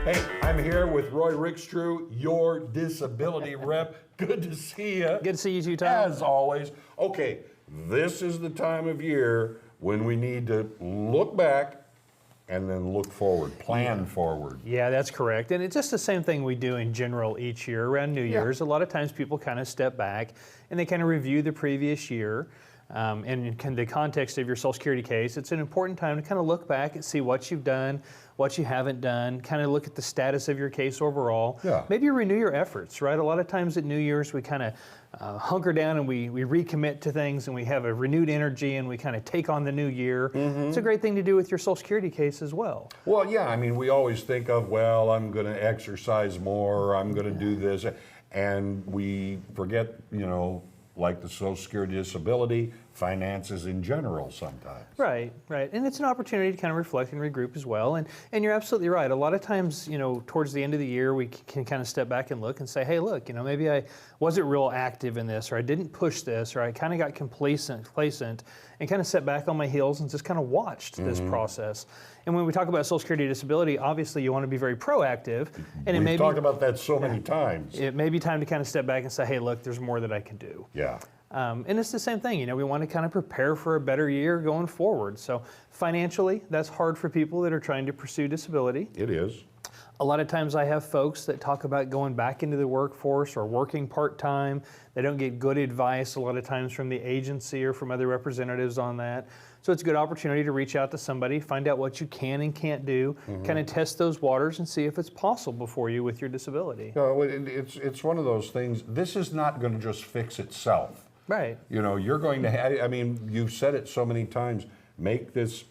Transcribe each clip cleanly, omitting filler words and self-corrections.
Hey, I'm here with Roy Rickstrew, your disability rep. Good to see you. Good to see you too, Tom. As always. Okay, this is the time of year when we need to look back and then look forward, plan forward. Yeah, that's correct. And it's just the same thing we do in general each year around New Year's. A lot of times people kind of step back and they kind of review the previous year. And in the context of your Social Security case, it's an important time to kind of look back and see what you've done, what you haven't done, kind of look at the status of your case overall. Yeah. Maybe renew your efforts, right? A lot of times at New Year's, we kind of hunker down and we recommit to things and we have a renewed energy and we kind of take on the new year. It's a great thing to do with your Social Security case as well. Well, yeah, I mean, we always think of, well, I'm going to exercise more, I'm going to do this, and we forget, you know, like the Social Security disability, finances in general sometimes. Right, right. And it's an opportunity to kind of reflect and regroup as well. And you're absolutely right. A lot of times, you know, towards the end of the year, we can kind of step back and look and say, hey, look, you know, maybe I wasn't real active in this, or I didn't push this, or I kind of got complacent and kind of set back on my heels and just kind of watched this process. And when we talk about Social Security disability, obviously you want to be very proactive. And We've talked about that so many times. It may be time to kind of step back and say, hey, look, there's more that I can do. Yeah. And it's the same thing, you know, we want to kind of prepare for a better year going forward. So financially, that's hard for people that are trying to pursue disability. It is. A lot of times I have folks that talk about going back into the workforce or working part-time. They don't get good advice a lot of times from the agency or from other representatives on that. So it's a good opportunity to reach out to somebody, find out what you can and can't do, kind of test those waters and see if it's possible for you with your disability. No, it's one of those things. This is not going to just fix itself. Right. You know, you're going to have, I mean, you've said it so many times, make this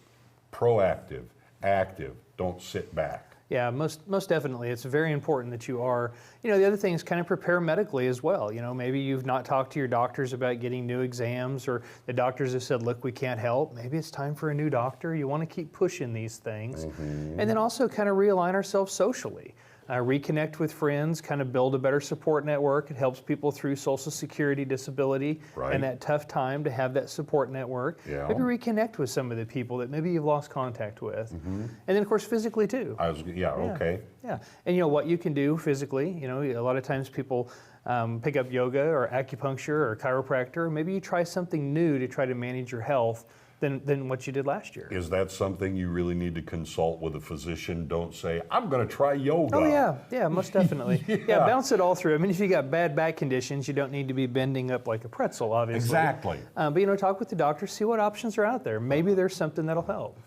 proactive, active, don't sit back. Yeah, most definitely. It's very important that you are, you know, the other thing is kind of prepare medically as well. You know, maybe you've not talked to your doctors about getting new exams, or the doctors have said, look, we can't help. Maybe it's time for a new doctor. You want to keep pushing these things. And then also kind of realign ourselves socially. Reconnect with friends, kind of build a better support network. It helps people through Social Security disability and that tough time to have that support network. Yeah. Maybe reconnect with some of the people that maybe you've lost contact with. And then of course physically too. Okay. Yeah, and you know what you can do physically, you know, a lot of times people pick up yoga or acupuncture or chiropractor. Maybe you try something new to try to manage your health than what you did last year. Is that something you really need to consult with a physician? Don't say, I'm going to try yoga. Oh yeah, most definitely. Yeah, bounce it all through. I mean, if you got bad back conditions, you don't need to be bending up like a pretzel, obviously. Exactly. But you know, talk with the doctor, see what options are out there. Maybe there's something that'll help.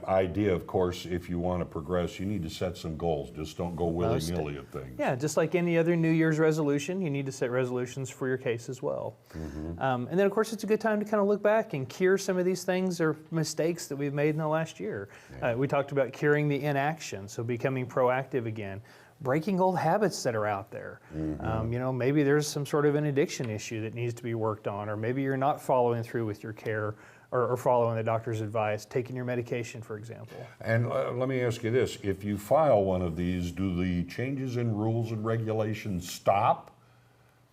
Idea, of course, if you want to progress, you need to set some goals. Just don't go willy-nilly at things. Yeah, just like any other New Year's resolution, you need to set resolutions for your case as well. And then, of course, it's a good time to kind of look back and cure some of these things or mistakes that we've made in the last year. We talked about curing the inaction, so becoming proactive again. Breaking old habits that are out there. You know, maybe there's some sort of an addiction issue that needs to be worked on, or maybe you're not following through with your care or following the doctor's advice, taking your medication, for example. And let me ask you this, if you file one of these, do the changes in rules and regulations stop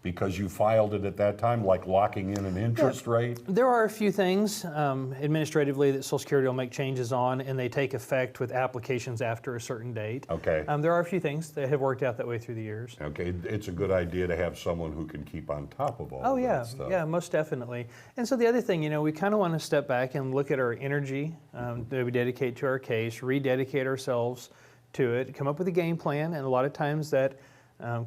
because you filed it at that time, like locking in an interest rate? There are a few things administratively that Social Security will make changes on, and they take effect with applications after a certain date. Okay. There are a few things that have worked out that way through the years. Okay, it's a good idea to have someone who can keep on top of all of that stuff. Yeah, most definitely. And so the other thing, you know, we kind of want to step back and look at our energy that we dedicate to our case, rededicate ourselves to it, come up with a game plan, and a lot of times that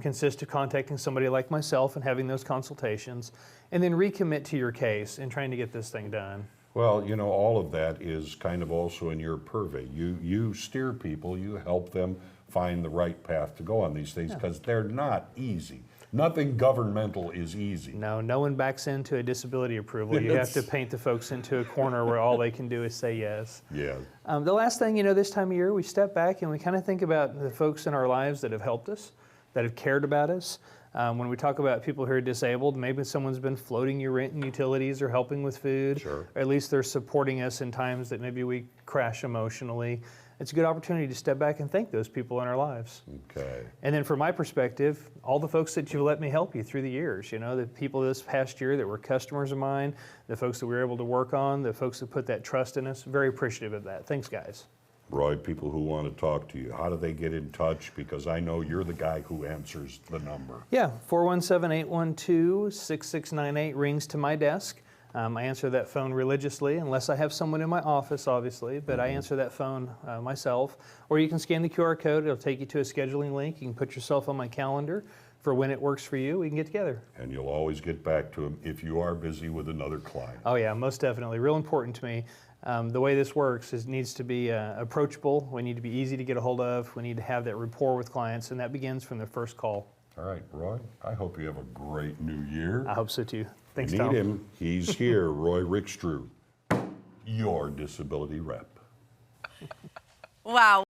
consists of contacting somebody like myself and having those consultations, and then recommit to your case and trying to get this thing done. Well, you know, all of that is kind of also in your purvey. You steer people, you help them find the right path to go on these things, because they're not easy. Nothing governmental is easy. No one backs into a disability approval. You have to paint the folks into a corner where all they can do is say yes. Yeah. The last thing, you know, this time of year, we step back and we kind of think about the folks in our lives that have helped us, that have cared about us. When we talk about people who are disabled, maybe someone's been floating your rent and utilities or helping with food. Sure. Or at least they're supporting us in times that maybe we crash emotionally. It's a good opportunity to step back and thank those people in our lives. Okay. And then from my perspective, all the folks that you've let me help you through the years, you know, the people this past year that were customers of mine, the folks that we were able to work on, the folks that put that trust in us, very appreciative of that. Thanks, guys. Roy, people who want to talk to you, how do they get in touch? Because I know you're the guy who answers the number. Yeah, 417-812-6698 rings to my desk. I answer that phone religiously, unless I have someone in my office, obviously, but I answer that phone myself. Or you can scan the QR code. It'll take you to a scheduling link. You can put yourself on my calendar for when it works for you. We can get together. And you'll always get back to them if you are busy with another client. Oh yeah, most definitely. Real important to me. The way this works is it needs to be approachable. We need to be easy to get a hold of. We need to have that rapport with clients, and that begins from the first call. All right, Roy, I hope you have a great new year. I hope so too. Thanks, You Tom. need him. He's here, Roy Rickstrew, your disability rep. Wow.